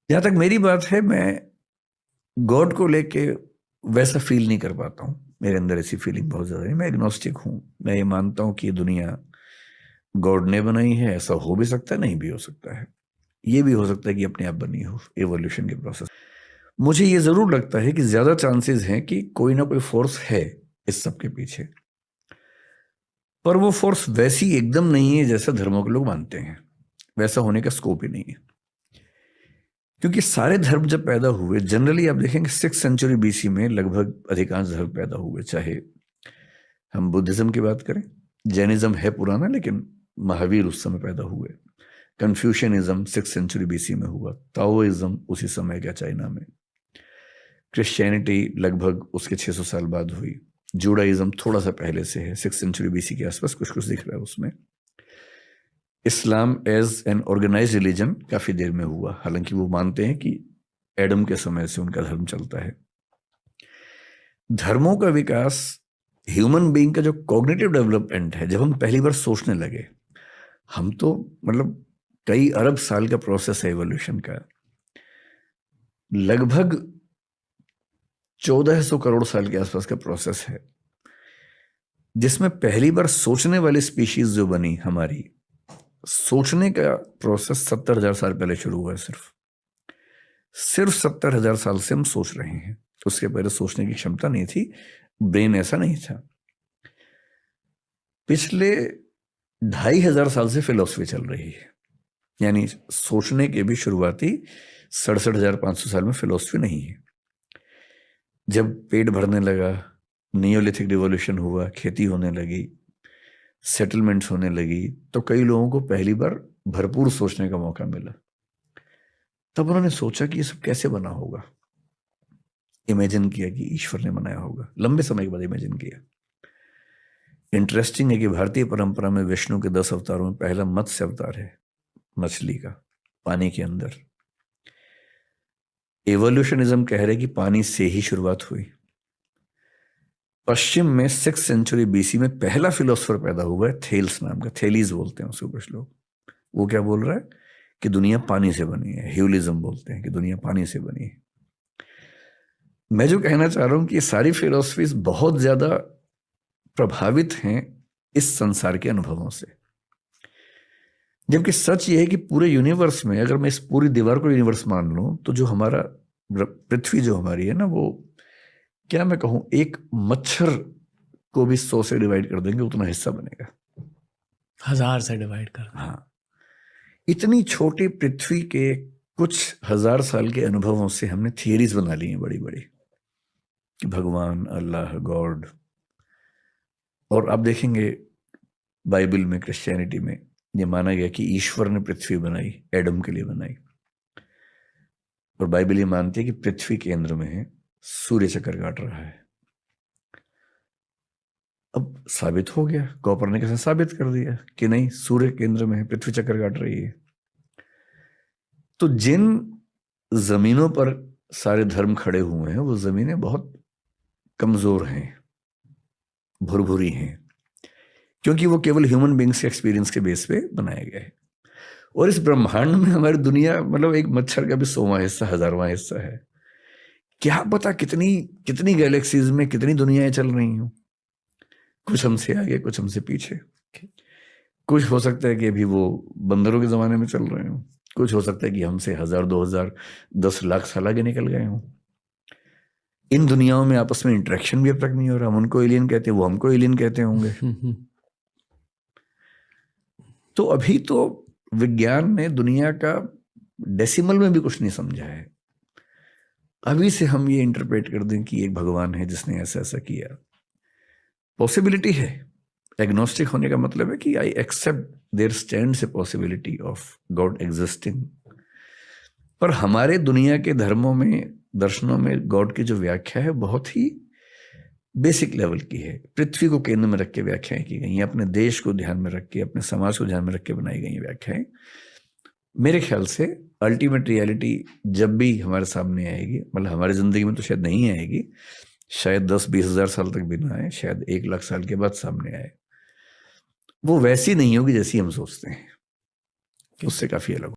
जहाँ तक मेरी बात है, मैं गॉड को लेके वैसा फील नहीं कर पाता हूँ। मेरे अंदर ऐसी फीलिंग बहुत ज़्यादा है। मैं एग्नोस्टिक हूँ। मैं ये मानता हूँ कि ये दुनिया गॉड ने बनाई है। ऐसा हो भी सकता है, नहीं भी हो सकता है। ये भी हो सकता है कि अपने आप बनी हो, एवोल्यूशन के प्रोसेस। मुझे ये ज़रूर लगता है कि ज़्यादा चांसेस हैं कि कोई ना कोई फोर्स है इस सब के पीछे, पर वो फोर्स वैसी एकदम नहीं है जैसा धर्मों के लोग मानते हैं। वैसा होने का स्कोप ही नहीं है, क्योंकि सारे धर्म जब पैदा हुए, जनरली आप देखेंगे 6th सेंचुरी BC में लगभग अधिकांश धर्म पैदा हुए। चाहे हम बुद्धिज्म की बात करें, जैनिज्म है पुराना, लेकिन महावीर उस समय पैदा हुए। कन्फ्यूशनिज्म 6th सेंचुरी BC में हुआ। ताओइज्म उसी समय का चाइना में। क्रिश्चियनिटी लगभग उसके 600 साल बाद हुई। जूडाइज्म थोड़ा सा पहले से है, 6th सेंचुरी BC के आसपास कुछ कुछ दिख रहा है उसमें। Islam as an organize religion काफी देर में हुआ, हालांकि वो मानते हैं कि एडम के समय से उनका धर्म चलता है। धर्मों का विकास, ह्यूमन बीइंग का जो कॉग्निटिव डेवलपमेंट है, जब हम पहली बार सोचने लगे, हम तो मतलब कई अरब साल का प्रोसेस है एवोल्यूशन का। लगभग 1400 करोड़ साल के आसपास का प्रोसेस है, जिसमें पहली बार सोचने वाली स्पीशीज जो बनी हमारी, सोचने का प्रोसेस 70,000 साल पहले शुरू हुआ है। सिर्फ 70,000 साल से हम सोच रहे हैं। उसके पहले सोचने की क्षमता नहीं थी, ब्रेन ऐसा नहीं था। पिछले 2,500 साल से फिलोसफी चल रही है, यानी सोचने के भी शुरुआती 67,500 साल में फिलोसफी नहीं है। जब पेट भरने लगा, नियोलिथिक रिवॉल्यूशन हुआ, खेती होने लगी, सेटलमेंट्स होने लगी, तो कई लोगों को पहली बार भरपूर सोचने का मौका मिला। तब उन्होंने सोचा कि ये सब कैसे बना होगा। इमेजिन किया कि ईश्वर ने बनाया होगा। लंबे समय के बाद इमेजिन किया। इंटरेस्टिंग है कि भारतीय परंपरा में विष्णु के 10 अवतारों में पहला मत्स्य अवतार है, मछली का, पानी के अंदर। एवोल्यूशनिज्म कह रहे कि पानी से ही शुरुआत हुई। पश्चिम में 6th सेंचुरी BC में पहला फिलोसफर पैदा हुआ है, थेल्स नाम का। थेलीज बोलते हैं उसको कुछ लोग। वो क्या बोल रहा है कि दुनिया पानी से बनी है। ह्यूलिज्म बोलते हैं कि दुनिया पानी से बनी है। मैं जो कहना चाह रहा हूं कि ये सारी फिलोसफीज बहुत ज्यादा प्रभावित हैं इस संसार के अनुभवों से, जबकि सच ये है कि पूरे यूनिवर्स में, अगर मैं इस पूरी दीवार को यूनिवर्स मान लूं, तो जो हमारा पृथ्वी जो हमारी है ना, वो क्या मैं कहूं, एक मच्छर को भी 100 से डिवाइड कर देंगे उतना हिस्सा बनेगा। 1000 से डिवाइड कर। हाँ, इतनी छोटी पृथ्वी के कुछ हजार साल के अनुभवों से हमने थियरीज बना ली हैं बड़ी बड़ी, कि भगवान, अल्लाह, गॉड। और आप देखेंगे बाइबल में, क्रिश्चियनिटी में ये माना गया कि ईश्वर ने पृथ्वी बनाई, एडम के लिए बनाई। और बाइबल ये मानती है कि पृथ्वी केंद्र में है, सूर्य चक्कर काट रहा है। अब साबित हो गया, कोपरनिकस ने साबित कर दिया कि नहीं, सूर्य केंद्र में है, पृथ्वी चक्कर काट रही है। तो जिन जमीनों पर सारे धर्म खड़े हुए हैं, वो जमीनें बहुत कमजोर हैं, भुरभुरी हैं, क्योंकि वो केवल ह्यूमन बींग्स के एक्सपीरियंस के बेस पे बनाए गए हैं। और इस ब्रह्मांड में हमारी दुनिया मतलब एक मच्छर का भी 100वां हिस्सा, 1000वां हिस्सा है। क्या पता कितनी कितनी गैलेक्सीज में कितनी दुनियाएं चल रही हूं। कुछ हमसे आगे, कुछ हमसे पीछे। कुछ हो सकता है कि अभी वो बंदरों के जमाने में चल रहे हो, कुछ हो सकता है कि हमसे 1000, 2000, 10 लाख साल आगे निकल गए हों। इन दुनियाओं में आपस में इंटरेक्शन भी अब तक नहीं हो रहा। हम उनको एलियन कहते हैं, वो हमको एलियन कहते होंगे। तो अभी तो विज्ञान ने दुनिया का डेसिमल में भी कुछ नहीं समझा है। अभी से हम ये इंटरप्रेट कर दें कि एक भगवान है जिसने ऐसा ऐसा किया, पॉसिबिलिटी है। एग्नोस्टिक होने का मतलब है कि I accept there stands a possibility of God existing. पर हमारे दुनिया के धर्मों में, दर्शनों में गॉड की जो व्याख्या है बहुत ही बेसिक लेवल की है। पृथ्वी को केंद्र में रख के व्याख्याएं की गई हैं, अपने देश को ध्यान में रख के, अपने समाज को ध्यान में रख के बनाई गई व्याख्याएं। मेरे ख्याल से अल्टीमेट रियलिटी जब भी हमारे सामने आएगी, मतलब हमारी जिंदगी में तो शायद नहीं आएगी, शायद 10-20 हजार साल तक भी ना आए, शायद 1 लाख साल के बाद सामने आए, वो वैसी नहीं होगी जैसी हम सोचते हैं, उससे काफी अलग।